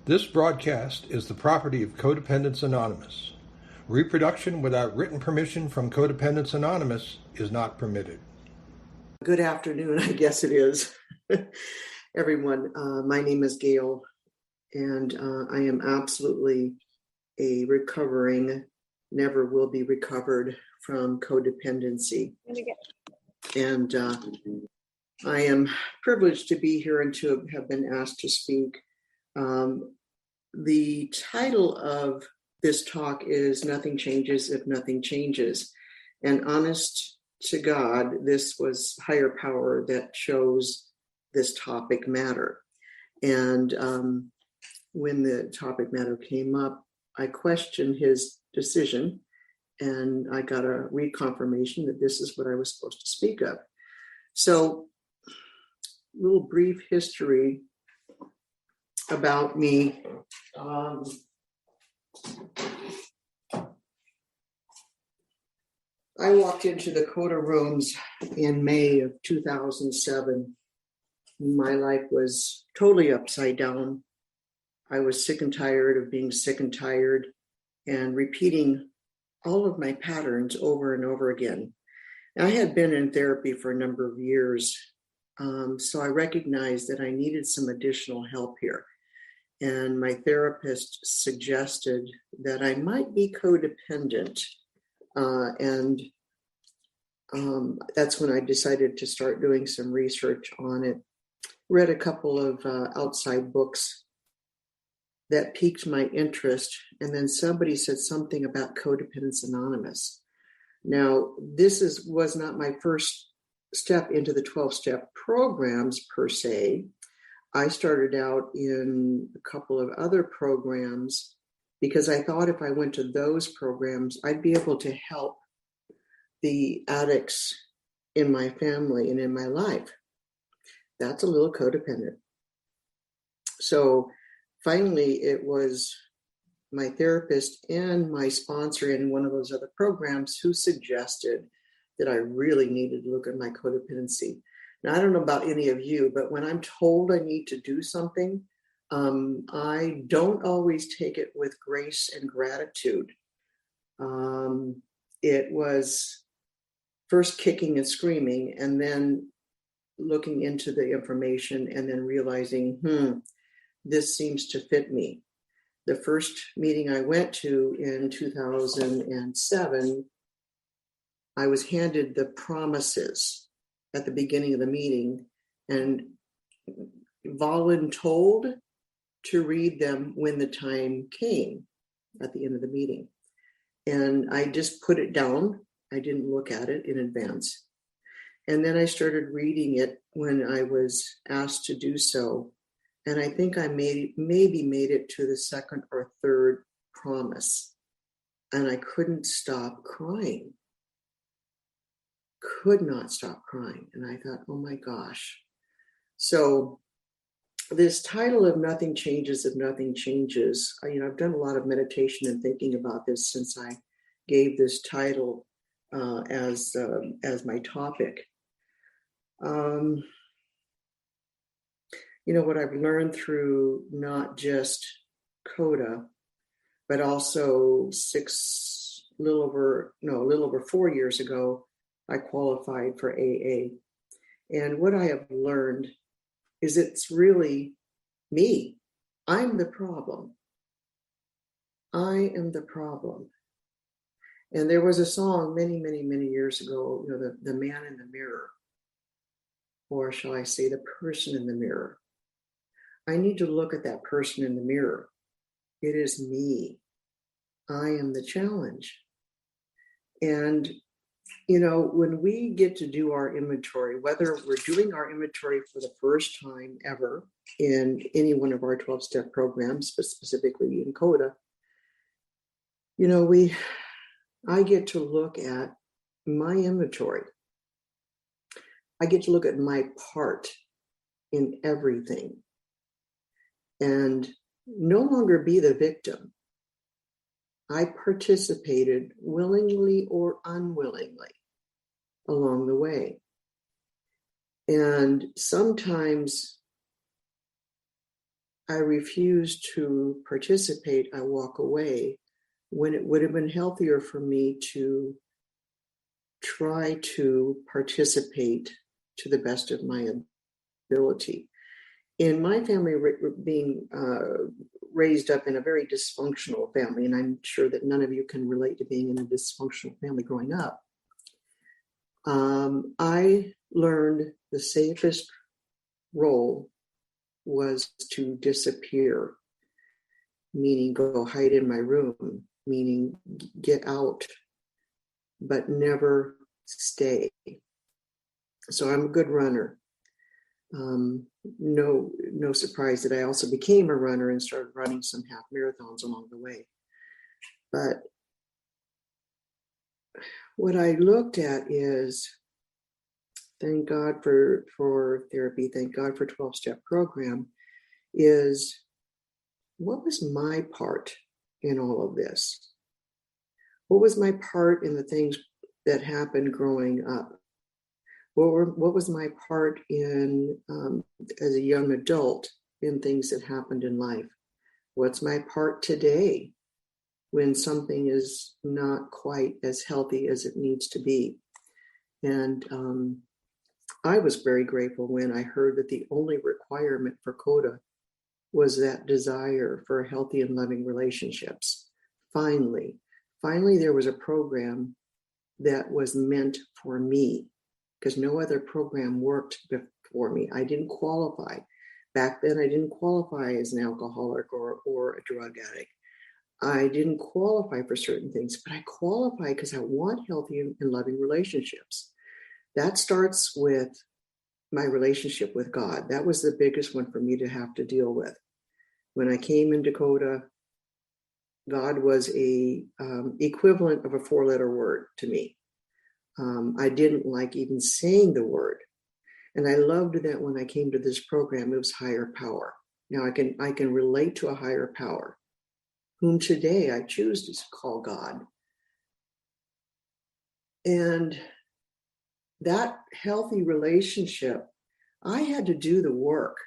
This broadcast is the property of Codependents Anonymous. Reproduction without written permission from Codependents Anonymous is not permitted. Good afternoon, I guess it is, everyone. My name is Gail, and I am absolutely a recovering, never will be recovered from codependency. And I am privileged to be here and to have been asked to speak. The title of this talk is Nothing Changes If Nothing Changes. And honest to God, this was higher power that chose this topic matter. And when the topic matter came up, I questioned his decision, and I got a reconfirmation that this is what I was supposed to speak of. So, a little brief history about me. I walked into the CoDA rooms in May of 2007. My life was totally upside down. I was sick and tired of being sick and tired and repeating all of my patterns over and over again. I had been in therapy for a number of years, so I recognized that I needed some additional help here. And my therapist suggested that I might be codependent. And that's when I decided to start doing some research on it. Read a couple of outside books that piqued my interest. And then somebody said something about Codependents Anonymous. Now, this was not my first step into the 12-step programs per se. I started out in a couple of other programs because I thought if I went to those programs, I'd be able to help the addicts in my family and in my life. That's a little codependent. So finally, it was my therapist and my sponsor in one of those other programs who suggested that I really needed to look at my codependency. Now, I don't know about any of you, but when I'm told I need to do something, I don't always take it with grace and gratitude. It was first kicking and screaming, and then looking into the information and then realizing, this seems to fit me. The first meeting I went to in 2007, I was handed the promises at the beginning of the meeting and voluntold to read them when the time came at the end of the meeting. And I just put it down. I didn't look at it in advance. And then I started reading it when I was asked to do so. And I think I maybe made it to the second or third promise. And I couldn't stop crying. Could not stop crying. And I thought, oh my gosh. So this title of Nothing Changes If Nothing Changes, I've done a lot of meditation and thinking about this since I gave this title as my topic. What I've learned through not just CoDA, but also a little over 4 years ago, I qualified for AA. And what I have learned is it's really me. I'm the problem. I am the problem. And there was a song many, many, many years ago, the man in the mirror, or shall I say the person in the mirror. I need to look at that person in the mirror. It is me. I am the challenge. And when we get to do our inventory, whether we're doing our inventory for the first time ever in any one of our 12-step programs, but specifically in CoDA, I get to look at my inventory. I get to look at my part in everything and no longer be the victim. I participated willingly or unwillingly along the way. And sometimes I refuse to participate. I walk away when it would have been healthier for me to try to participate to the best of my ability. In my family, being raised up in a very dysfunctional family, and I'm sure that none of you can relate to being in a dysfunctional family growing up, I learned the safest role was to disappear, meaning go hide in my room, meaning get out, but never stay. So I'm a good runner. No surprise that I also became a runner and started running some half marathons along the way. But what I looked at is, thank God for therapy, thank God for 12-step program, is what was my part in all of this? What was my part in the things that happened growing up? What was my part in, as a young adult, in things that happened in life? What's my part today when something is not quite as healthy as it needs to be? And I was very grateful when I heard that the only requirement for CoDA was that desire for healthy and loving relationships. Finally, there was a program that was meant for me, because no other program worked before me. I didn't qualify. Back then, I didn't qualify as an alcoholic or a drug addict. I didn't qualify for certain things, but I qualify because I want healthy and loving relationships. That starts with my relationship with God. That was the biggest one for me to have to deal with. When I came into CoDA, God was a equivalent of a 4-letter word to me. I didn't like even saying the word. And I loved that when I came to this program, it was higher power. Now I can relate to a higher power, whom today I choose to call God. And that healthy relationship, I had to do the work.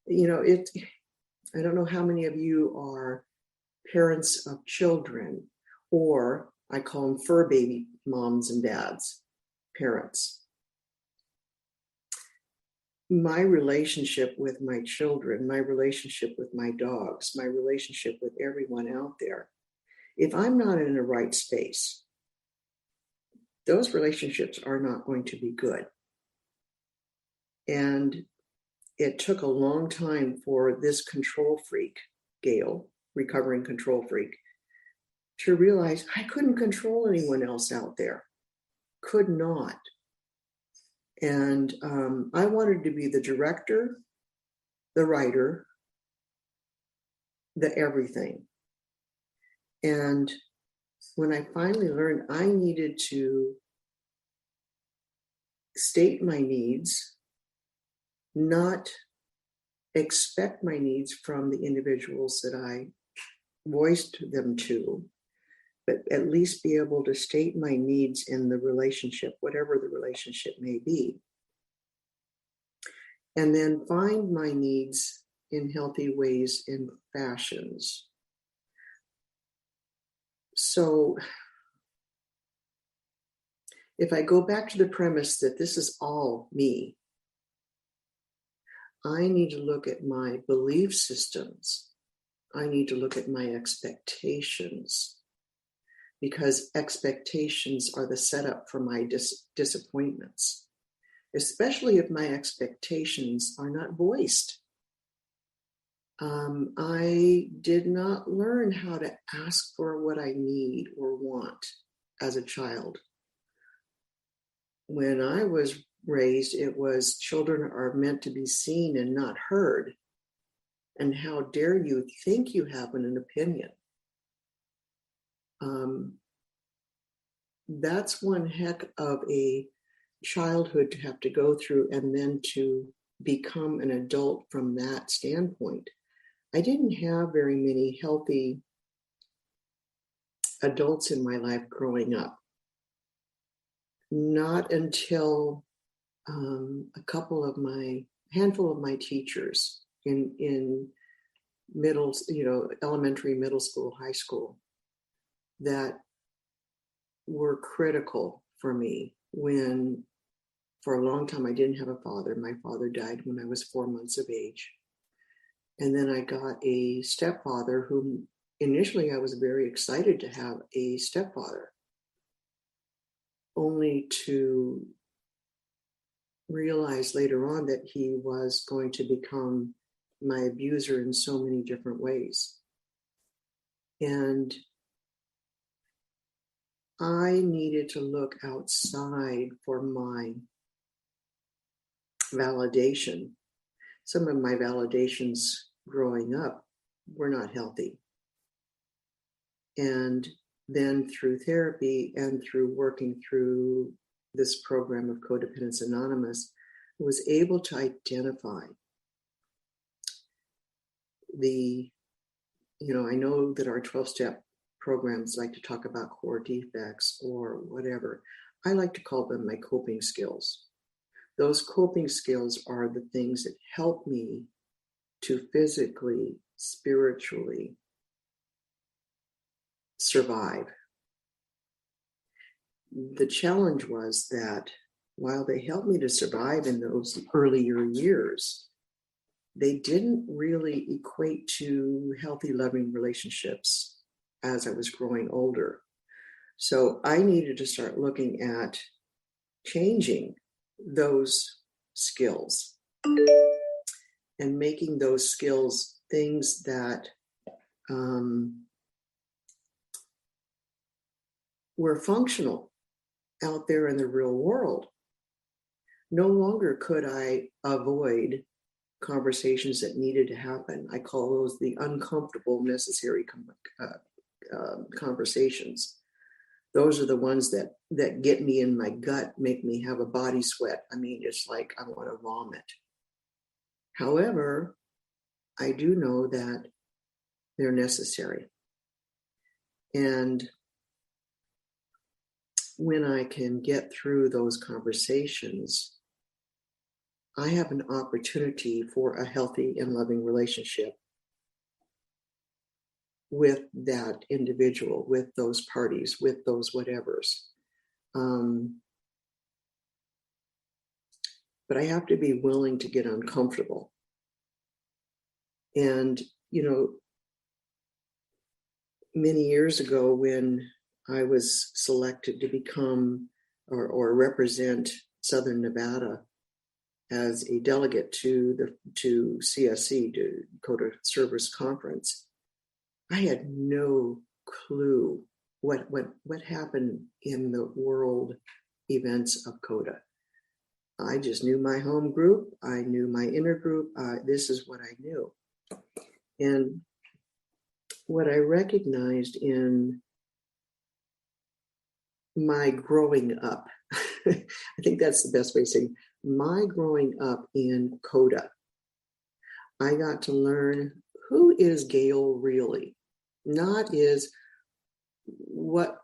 I don't know how many of you are parents of children, or I call them fur baby moms and dads, parents. My relationship with my children, my relationship with my dogs, my relationship with everyone out there, if I'm not in the right space, those relationships are not going to be good. And it took a long time for this control freak, Gail, recovering control freak, to realize I couldn't control anyone else out there. Could not. And I wanted to be the director, the writer, the everything. And when I finally learned I needed to state my needs, not expect my needs from the individuals that I voiced them to, but at least be able to state my needs in the relationship, whatever the relationship may be. And then find my needs in healthy ways and fashions. So if I go back to the premise that this is all me, I need to look at my belief systems. I need to look at my expectations, because expectations are the setup for my disappointments, especially if my expectations are not voiced. I did not learn how to ask for what I need or want as a child. When I was raised, it was children are meant to be seen and not heard. And how dare you think you have an opinion? That's one heck of a childhood to have to go through, and then to become an adult from that standpoint. I didn't have very many healthy adults in my life growing up. Not until handful of my teachers in elementary, middle school, high school, that were critical for me when, for a long time, I didn't have a father. My father died when I was 4 months of age. And then I got a stepfather whom initially I was very excited to have a stepfather, only to realize later on that he was going to become my abuser in so many different ways. And I needed to look outside for my validation. Some of my validations growing up were not healthy. And then through therapy and through working through this program of Codependence Anonymous, I was able to identify I know that our 12-step programs like to talk about core defects or whatever. I like to call them my coping skills. Those coping skills are the things that help me to physically, spiritually survive. The challenge was that while they helped me to survive in those earlier years, they didn't really equate to healthy, loving relationships as I was growing older. So I needed to start looking at changing those skills and making those skills things that were functional out there in the real world. No longer could I avoid conversations that needed to happen. I call those the uncomfortable, necessary conversations. Those are the ones that get me in my gut, make me have a body sweat. I mean, it's like I want to vomit. However, I do know that they're necessary. And when I can get through those conversations, I have an opportunity for a healthy and loving relationship with that individual, with those parties, with those whatevers. But I have to be willing to get uncomfortable. And, many years ago when I was selected to become or represent Southern Nevada as a delegate to CSC, to CoDA Servers Conference, I had no clue what happened in the world events of CoDA. I just knew my home group. I knew my inner group. This is what I knew. And what I recognized in my growing up, I think that's the best way of saying my growing up in CoDA, I got to learn who is Gail really, not is what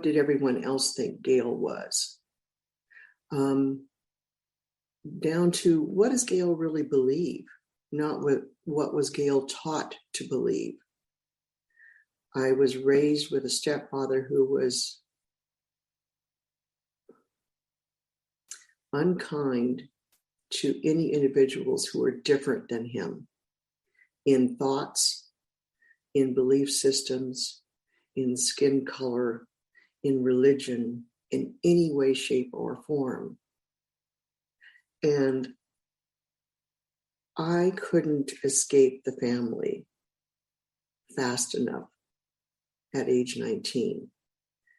did everyone else think Gail was, down to what does Gail really believe, not what was Gail taught to believe. I was raised with a stepfather who was unkind to any individuals who were different than him in thoughts, in belief systems, in skin color, in religion, in any way, shape, or form. And I couldn't escape the family fast enough at age 19.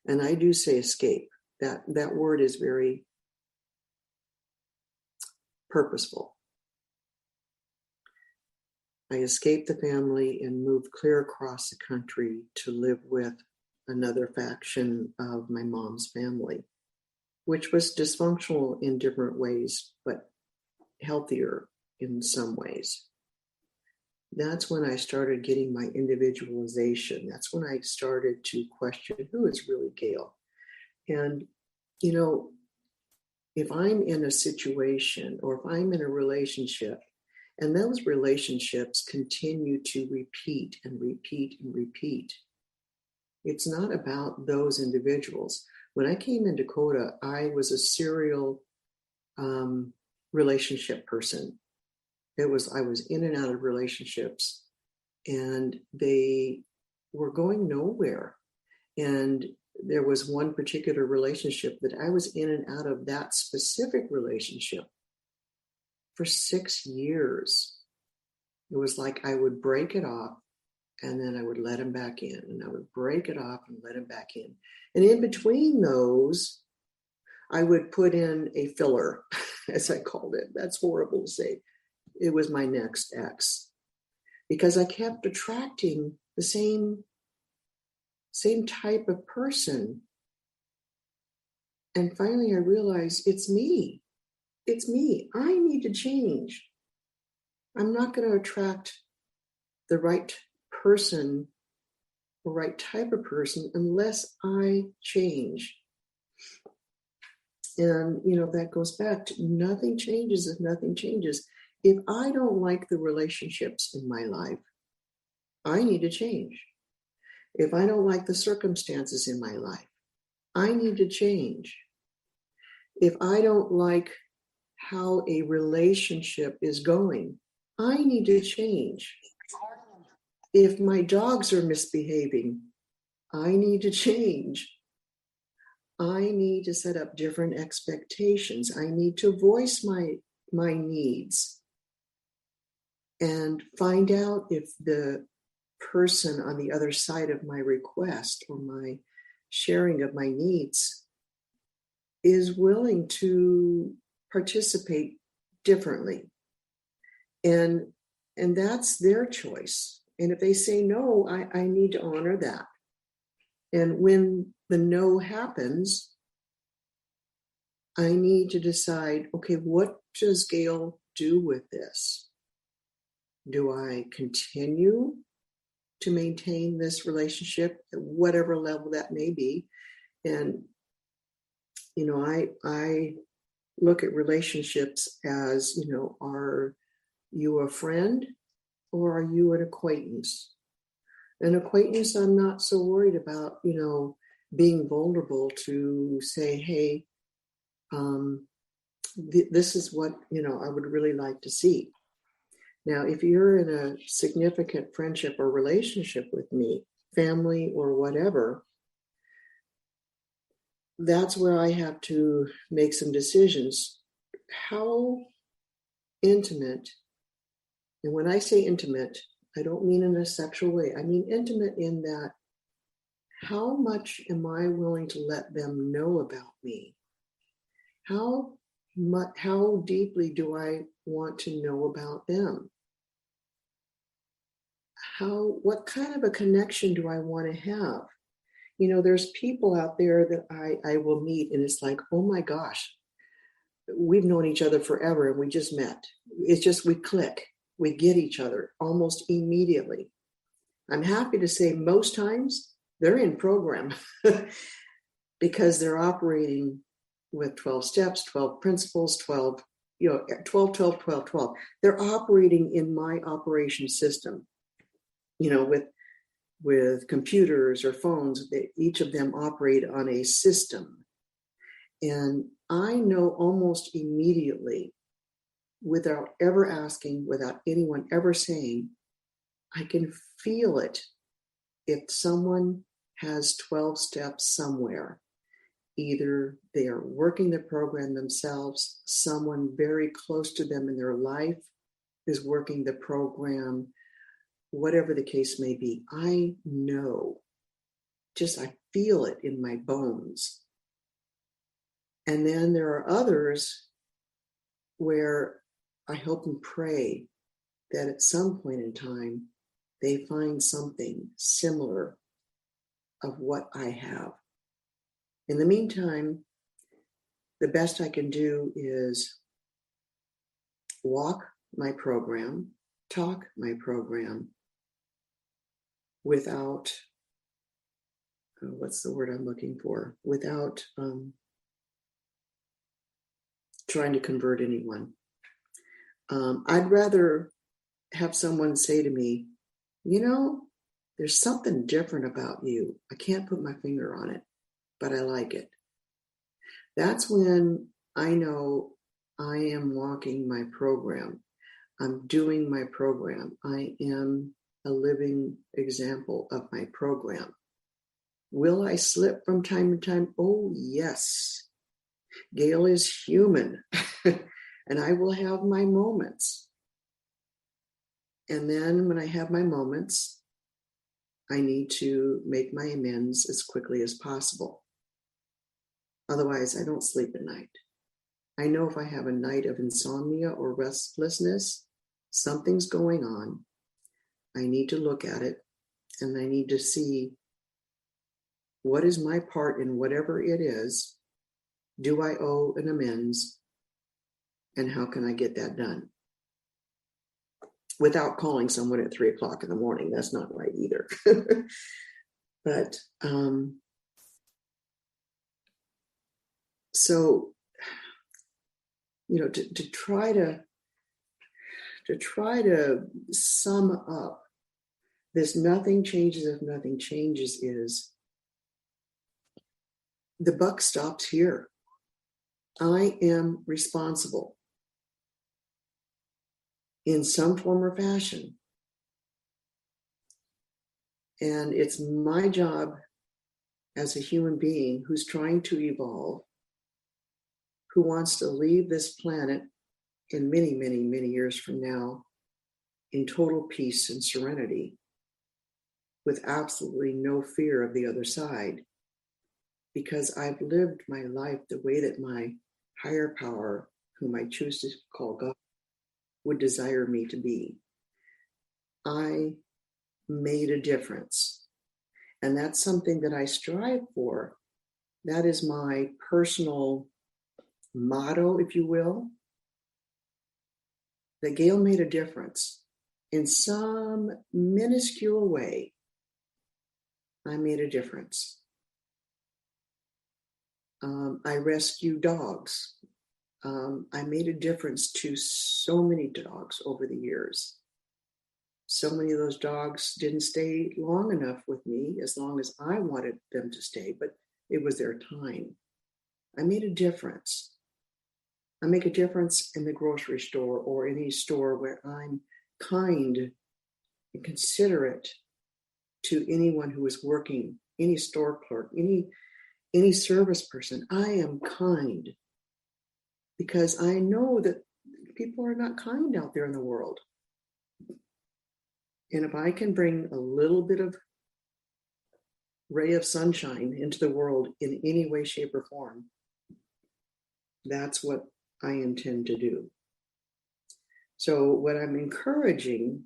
And I do say escape. That word is very purposeful. I escaped the family and moved clear across the country to live with another faction of my mom's family, which was dysfunctional in different ways, but healthier in some ways. That's when I started getting my individualization. That's when I started to question who is really Gail. And, if I'm in a situation or if I'm in a relationship And those relationships continue to repeat and repeat and repeat. It's not about those individuals. When I came into CoDA, I was a serial relationship person. I was in and out of relationships, and they were going nowhere. And there was one particular relationship that I was in and out of that specific relationship for 6 years. It was like I would break it off and then I would let him back in, and I would break it off and let him back in. And in between those, I would put in a filler, as I called it. That's horrible to say. It was my next ex, because I kept attracting the same type of person. And finally I realized it's me. It's me. I need to change. I'm not going to attract the right person or right type of person unless I change. And, that goes back to nothing changes if nothing changes. If I don't like the relationships in my life, I need to change. If I don't like the circumstances in my life, I need to change. If I don't like how a relationship is going, I need to change. If my dogs are misbehaving, I need to change. I need to set up different expectations. I need to voice my needs and find out if the person on the other side of my request or my sharing of my needs is willing to participate differently. And that's their choice. And if they say no, I need to honor that. And when the no happens, I need to decide, okay, what does Gail do with this? Do I continue to maintain this relationship at whatever level that may be? And, I look at relationships as, are you a friend or are you an acquaintance? An acquaintance, I'm not so worried about, being vulnerable to say, hey, this is what, I would really like to see. Now, if you're in a significant friendship or relationship with me, family or whatever, that's where I have to make some decisions. How intimate, and when I say intimate, I don't mean in a sexual way. I mean intimate in that, how much am I willing to let them know about me? How deeply do I want to know about them? What kind of a connection do I want to have? There's people out there that I will meet, and it's like, oh my gosh, we've known each other forever and we just met. It's just, we click, we get each other almost immediately. I'm happy to say most times they're in program because they're operating with 12 steps, 12 principles, 12, 12, 12, 12, 12. They're operating in my operation system, with computers or phones. Each of them operate on a system. And I know almost immediately, without ever asking, without anyone ever saying, I can feel it if someone has 12 steps somewhere. Either they are working the program themselves, someone very close to them in their life is working the program, whatever the case may be. I know, I feel it in my bones. And then there are others where I hope and pray that at some point in time, they find something similar of what I have. In the meantime, the best I can do is walk my program, talk my program without, what's the word I'm looking for? Without trying to convert anyone. I'd rather have someone say to me, there's something different about you. I can't put my finger on it, but I like it. That's when I know I am walking my program. I'm doing my program. I am a living example of my program. Will I slip from time to time? Oh, yes. Gail is human, and I will have my moments. And then when I have my moments, I need to make my amends as quickly as possible. Otherwise, I don't sleep at night. I know if I have a night of insomnia or restlessness, something's going on. I need to look at it, and I need to see what is my part in whatever it is. Do I owe an amends? And how can I get that done? Without calling someone at 3:00 in the morning. That's not right either. But so, to try to sum up this nothing changes if nothing changes is the buck stops here. I am responsible in some form or fashion. And it's my job as a human being who's trying to evolve, who wants to leave this planet in many, many, many years from now in total peace and serenity, with absolutely no fear of the other side, because I've lived my life the way that my higher power, whom I choose to call God, would desire me to be. I made a difference. And that's something that I strive for. That is my personal motto, if you will, that Gail made a difference. In some minuscule way, I made a difference. I rescue dogs. I made a difference to so many dogs over the years. So many of those dogs didn't stay long enough with me, as long as I wanted them to stay, but it was their time. I made a difference. I make a difference in the grocery store or any store where I'm kind and considerate to anyone who is working, any store clerk, any service person. I am kind because I know that people are not kind out there in the world. And if I can bring a little bit of ray of sunshine into the world in any way, shape, or form, that's what I intend to do. So what I'm encouraging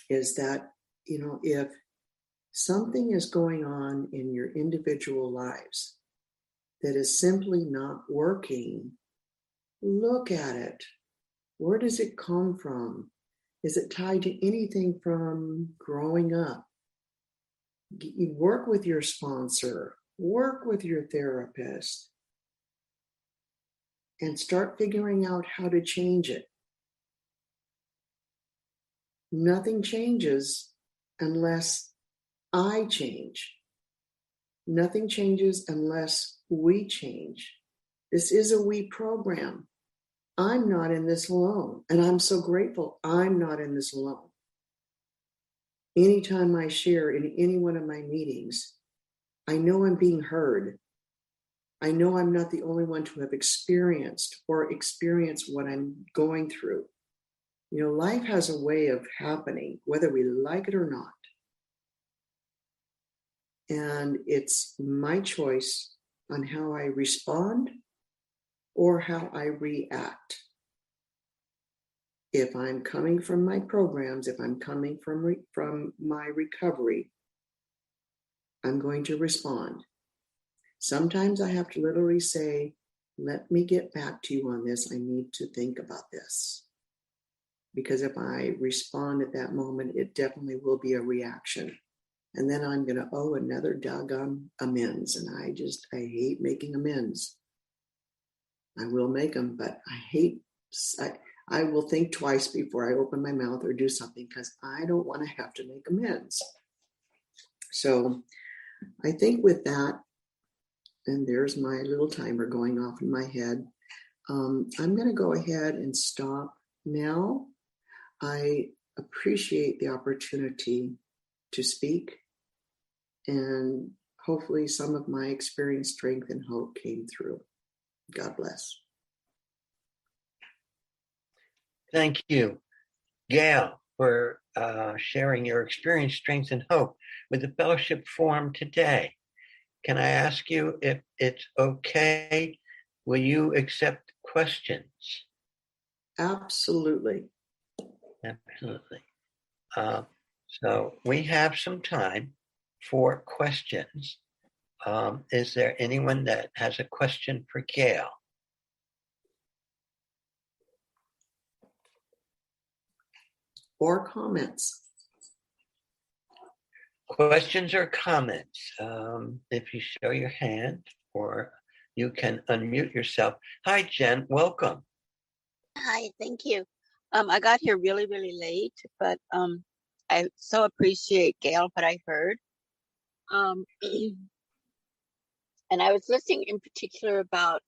is that, if something is going on in your individual lives that is simply not working, look at it. Where does it come from? Is it tied to anything from growing up? You work with your sponsor, work with your therapist, and start figuring out how to change it. Nothing changes unless I change. Nothing changes unless we change. This is a we program. I'm not in this alone. And I'm so grateful I'm not in this alone. Anytime I share in any one of my meetings, I know I'm being heard. I know I'm not the only one to have experienced what I'm going through. Life has a way of happening, whether we like it or not. And it's my choice on how I respond or how I react. If I'm coming from my programs, if I'm coming from my recovery, I'm going to respond. Sometimes I have to literally say, let me get back to you on this. I need to think about this. Because if I respond at that moment, it definitely will be a reaction. And then I'm going to owe another doggone amends. And I hate making amends. I will make them, but I will think twice before I open my mouth or do something because I don't want to have to make amends. So I think with that, and there's my little timer going off in my head, I'm going to go ahead and stop now. I appreciate the opportunity to speak, and hopefully some of my experience, strength, and hope came through. God bless. Thank you, Gail, for sharing your experience, strength, and hope with the fellowship forum today. Can I ask you if it's okay? Will you accept questions? Absolutely. Absolutely. So we have some time for questions. Is there anyone that has a question for Gail? Or comments? Questions or comments? If you show your hand, or you can unmute yourself. Hi, Jen. Welcome. Hi, thank you. I got here really, really late, but I so appreciate, Gail, what I heard. And I was listening in particular about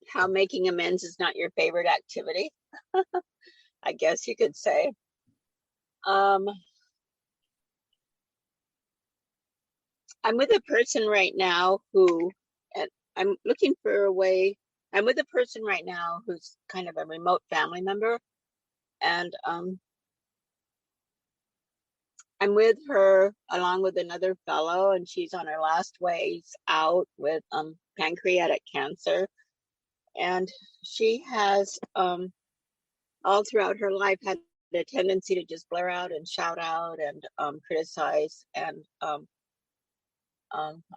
how making amends is not your favorite activity, I guess you could say. I'm with a person right now and I'm looking for a way. I'm with a person right now who's kind of a remote family member, and I'm with her along with another fellow, and she's on her last ways out with pancreatic cancer. And she has all throughout her life had a tendency to just blare out and shout out and criticize, and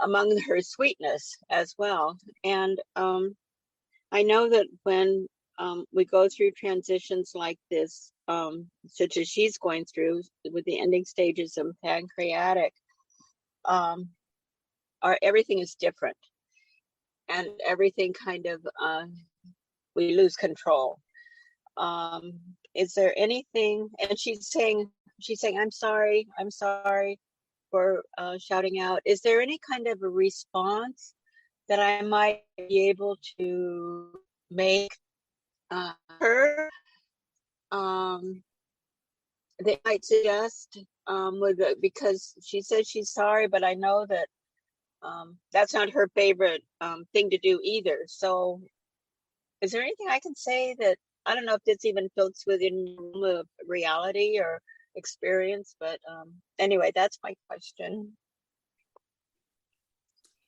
among her sweetness as well. And I know that when we go through transitions like this, such as she's going through with the ending stages of pancreatic, everything is different, and everything kind of we lose control. Is there anything? And she's saying, I'm sorry for shouting out. Is there any kind of a response that I might be able to make her? They might suggest because she says she's sorry, but I know that that's not her favorite thing to do either. So is there anything I can say that, I don't know if this even fits within the reality or experience, but anyway, that's my question.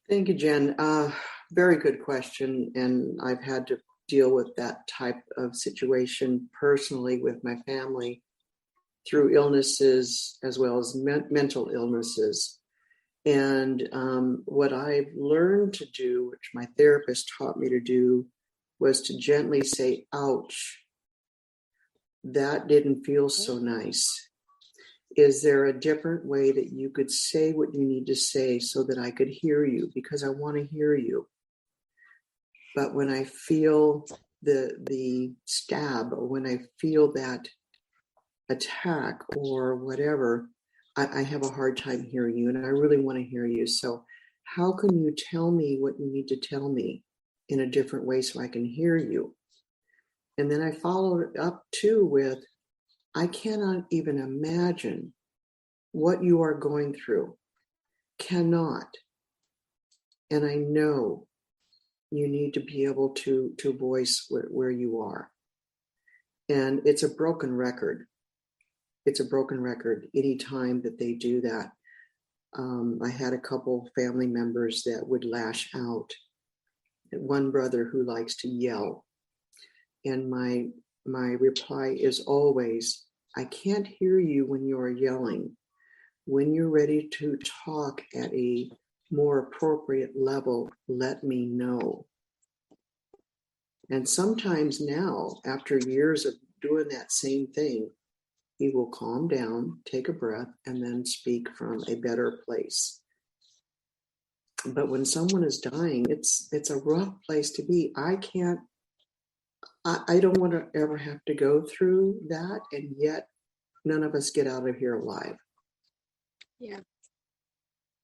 Thank you, Jen. Very good question. And I've had to deal with that type of situation personally with my family through illnesses as well as mental illnesses. And what I've learned to do, which my therapist taught me to do, was to gently say, ouch, that didn't feel so nice. Is there a different way that you could say what you need to say so that I could hear you? Because I want to hear you. But when I feel the stab, or when I feel that attack or whatever, I have a hard time hearing you, and I really want to hear you. So how can you tell me what you need to tell me in a different way so I can hear you? And then I followed up too with, I cannot even imagine what you are going through. Cannot. And I know you need to be able to voice where you are. And it's a broken record. It's a broken record anytime that they do that. I had a couple family members that would lash out. One brother who likes to yell. And my reply is always, I can't hear you when you're yelling. When you're ready to talk at a more appropriate level, let me know. And sometimes now, after years of doing that same thing, he will calm down, take a breath, and then speak from a better place. But when someone is dying, it's a rough place to be. I can't I don't want to ever have to go through that, and yet none of us get out of here alive. Yeah.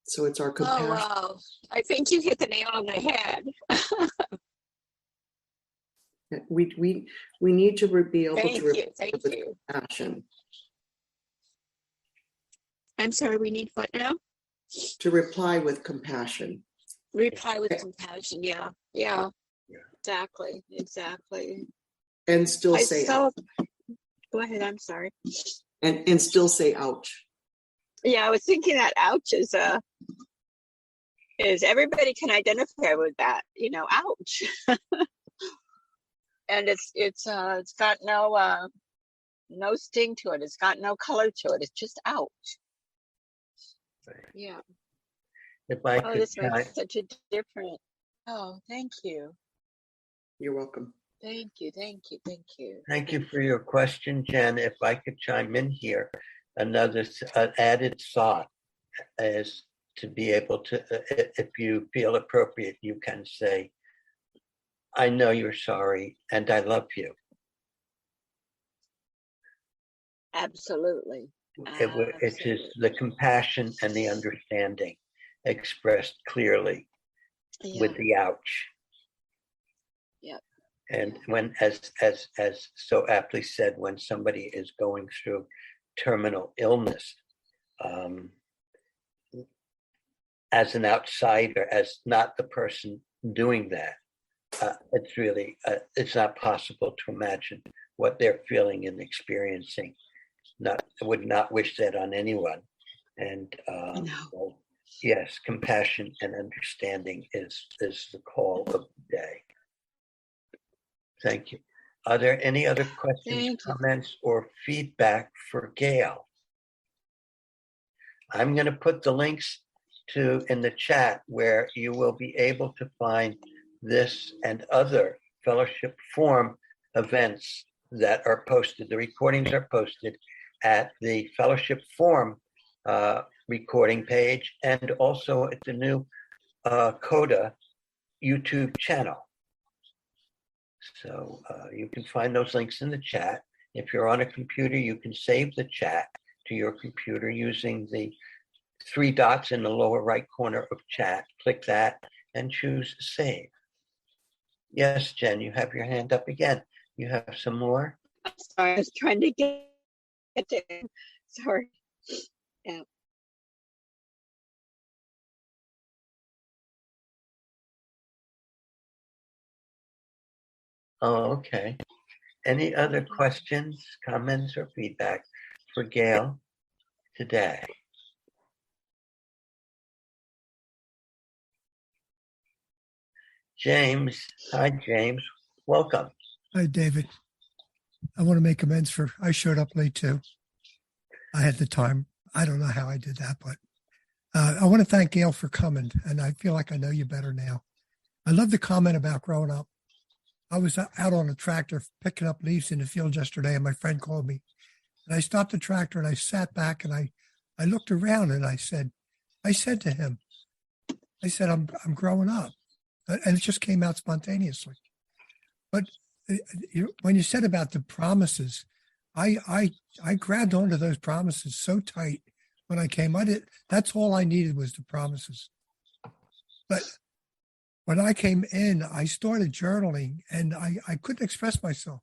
So it's our Oh, compassion. wow. I think you hit the nail on the head. We need to be able Thank to you. reply Thank with you. compassion. I'm sorry, we need what now? To reply with compassion. Reply with compassion. Yeah. Yeah. Yeah. Exactly. Exactly. And still I say so go ahead. I'm sorry. and still say ouch. Yeah, I was thinking that ouch is everybody can identify with that, ouch. And it's got no sting to it. It's got no color to it. It's just ouch. Right. Yeah. If I Oh, could this chime, makes such a difference. Oh, thank you. You're welcome. Thank you. Thank you. Thank you. thank you for your question, Jen. If I could chime in here, another added thought is to be able to, if you feel appropriate, you can say, I know you're sorry and I love you. Absolutely. It is the compassion and the understanding expressed clearly with the ouch. Yep. And when, as so aptly said, when somebody is going through terminal illness, as an outsider, as not the person doing that, it's really, it's not possible to imagine what they're feeling and experiencing. I would not wish that on anyone. And No. well, yes, compassion and understanding is the call of the day. Thank you. Are there any other questions, comments, or feedback for Gail? I'm going to put the links in the chat where you will be able to find this and other Fellowship Forum events that are posted. The recordings are posted at the Fellowship Forum recording page and also at the new CoDA YouTube channel. So you can find those links in the chat. If you're on a computer, you can save the chat to your computer using the 3 dots in the lower right corner of chat. Click that and choose save. Yes, Jen, you have your hand up again. You have some more? I'm sorry, I was trying to get to it. Sorry. Yeah. Oh, okay. Any other questions, comments, or feedback for Gail today? James, hi James, welcome. Hi, David. I want to make amends for, I showed up late too. I had the time. I don't know how I did that, but I want to thank Gail for coming, and I feel like I know you better now. I love the comment about growing up. I was out on a tractor picking up leaves in the field yesterday, and my friend called me. And I stopped the tractor and I sat back and I looked around and I said to him, I said, I'm growing up. And it just came out spontaneously. But when you said about the promises, I grabbed onto those promises so tight when I came. That's all I needed was the promises. But when I came in, I started journaling and I couldn't express myself.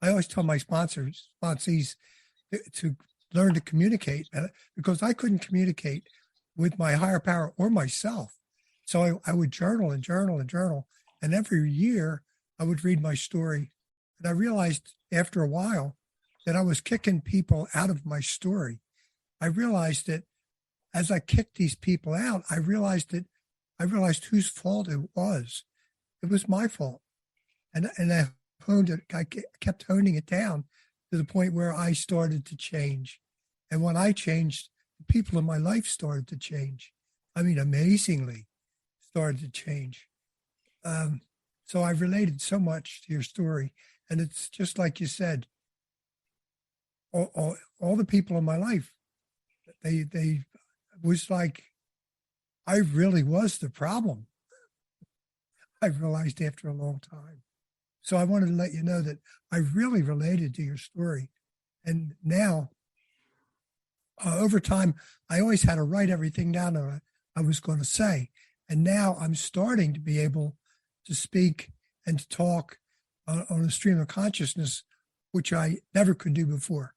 I always tell my sponsees to learn to communicate because I couldn't communicate with my higher power or myself. So I would journal and journal and journal. And every year I would read my story. And I realized after a while that I was kicking people out of my story. I realized that as I kicked these people out, I realized whose fault it was. It was my fault. And I kept honing it down to the point where I started to change. And when I changed, the people in my life started to change. I mean, amazingly started to change. So I related so much to your story. And it's just like you said, all the people in my life, they was like, I really was the problem. I realized after a long time. So I wanted to let you know that I really related to your story. And now, over time, I always had to write everything down that I was going to say. And now I'm starting to be able to speak and to talk on a stream of consciousness, which I never could do before.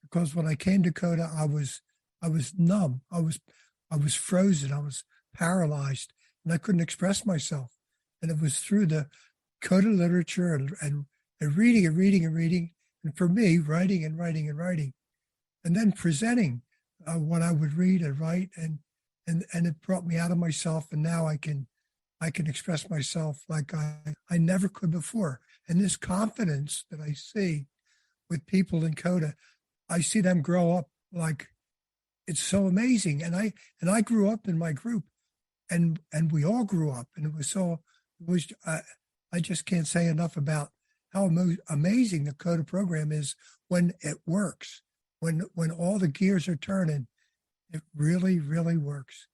Because when I came to CoDA, I was numb. I was frozen. I was paralyzed, and I couldn't express myself. And it was through the CoDA literature and reading and reading and reading, and for me, writing and writing and writing, and then presenting what I would read and write, and it brought me out of myself. And now I can express myself like I never could before. And this confidence that I see with people in CoDA, I see them grow up like it's so amazing. And I grew up in my group, and we all grew up, and I just can't say enough about how amazing the CoDA program is when it works, when all the gears are turning. It really, really works.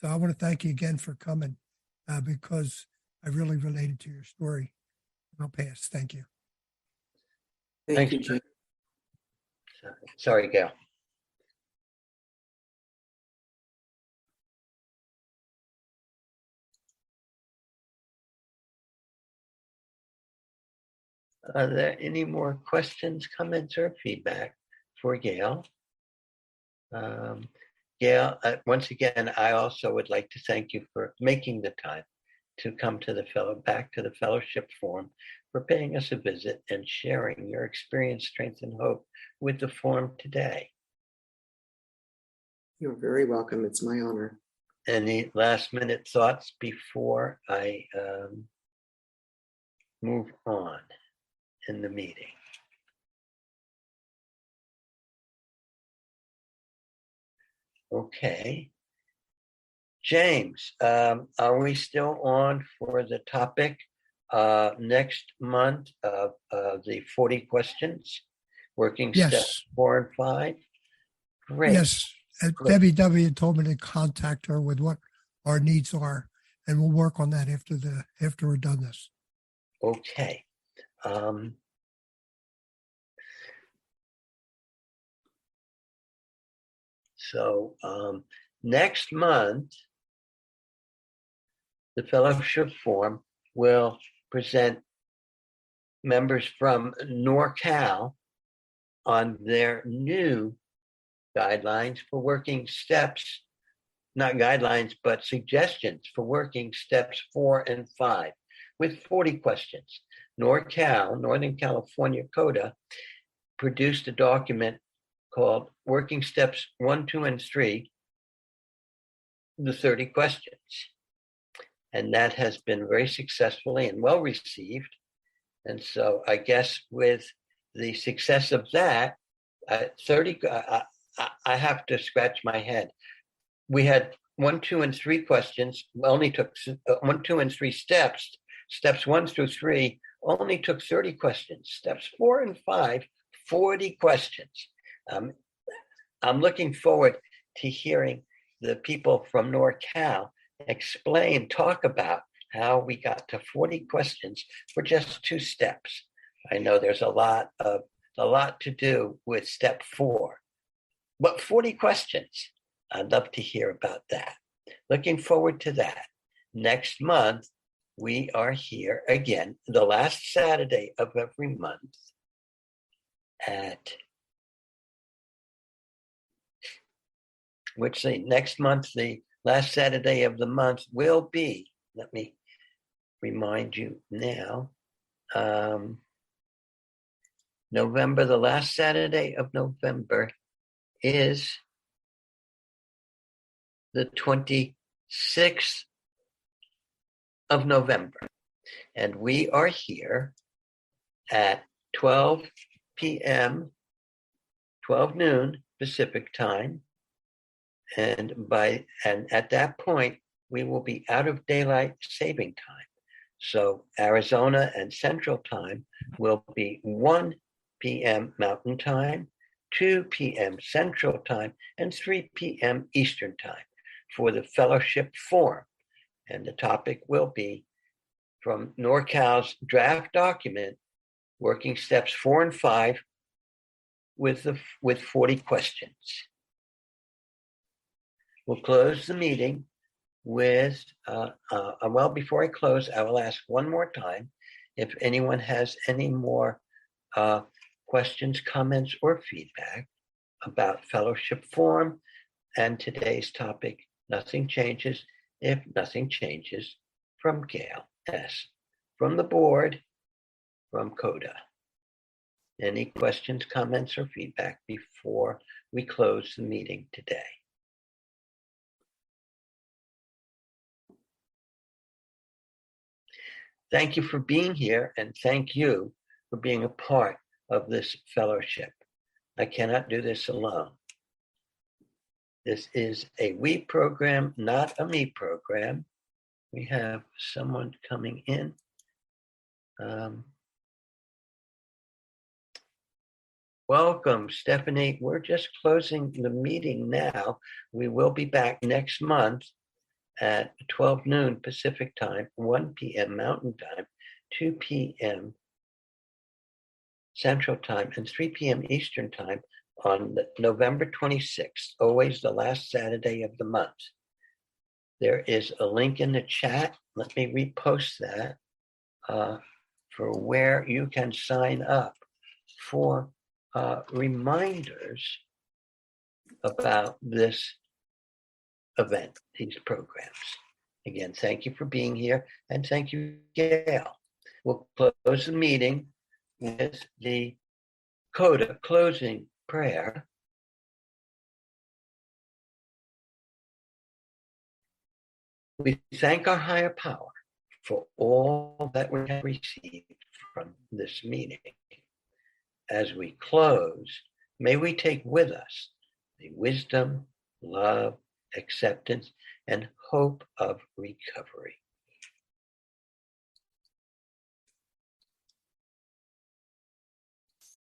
So I want to thank you again for coming because I really related to your story. I'll pass. Thank you. Thank Thanks. you, Jim. Sorry, Gail. Are there any more questions, comments, or feedback for Gail? Gail, once again, I also would like to thank you for making the time to come to back to the Fellowship Forum, for paying us a visit and sharing your experience, strength, and hope with the forum today. You're very welcome. It's my honor. Any last minute thoughts before I move on in the meeting? Okay. James, are we still on for the topic next month of the 40 questions, working Yes. steps 4 and 5? Great. Yes. Great. Debbie W. told me to contact her with what our needs are, and we'll work on that after we're done this. Okay. So next month, the Fellowship Forum will present members from NorCal on their new guidelines for working steps, not guidelines, but suggestions for working steps 4 and 5 with 40 questions. NorCal, Northern California CoDA, produced a document called Working Steps 1, 2, and 3, the 30 questions. And that has been very successfully and well received. And so I guess with the success of that, 30, I have to scratch my head. We had 1, 2, and 3 questions, only took 1, 2, and 3 steps. Steps 1 through 3 only took 30 questions. Steps 4 and 5, 40 questions. I'm looking forward to hearing the people from NorCal talk about how we got to 40 questions for just 2 steps. I know there's a lot to do with step 4, but 40 questions. I'd love to hear about that. Looking forward to that. Next month, we are here again, the last Saturday of every month at, next month, the last Saturday of the month will be, let me remind you now, November, the last Saturday of November is the 26th of November. And we are here at 12 p.m., 12 noon Pacific time. And at that point, we will be out of daylight saving time. So Arizona and Central Time will be 1 p.m. Mountain Time, 2 p.m. Central Time, and 3 p.m. Eastern Time for the Fellowship Forum. And the topic will be from NorCal's draft document, working steps 4 and 5, with 40 questions. We'll close the meeting with, well, before I close, I will ask one more time if anyone has any more questions, comments, or feedback about fellowship form and today's topic, nothing changes if nothing changes, from Gail S. From the board, from CoDA. Any questions, comments, or feedback before we close the meeting today? Thank you for being here, and thank you for being a part of this fellowship. I cannot do this alone. This is a we program, not a me program. We have someone coming in. Welcome, Stephanie. We're just closing the meeting now. We will be back next month at 12 noon Pacific time, 1 p.m. Mountain time, 2 p.m. Central time, and 3 p.m. Eastern time on November 26th, always the last Saturday of the month. There is a link in the chat. Let me repost that for where you can sign up for reminders about this event, these programs. Again, thank you for being here, and thank you, Gail. We'll close the meeting with the CoDA closing prayer. We thank our higher power for all that we have received from this meeting. As we close, may we take with us the wisdom, love, acceptance, and hope of recovery.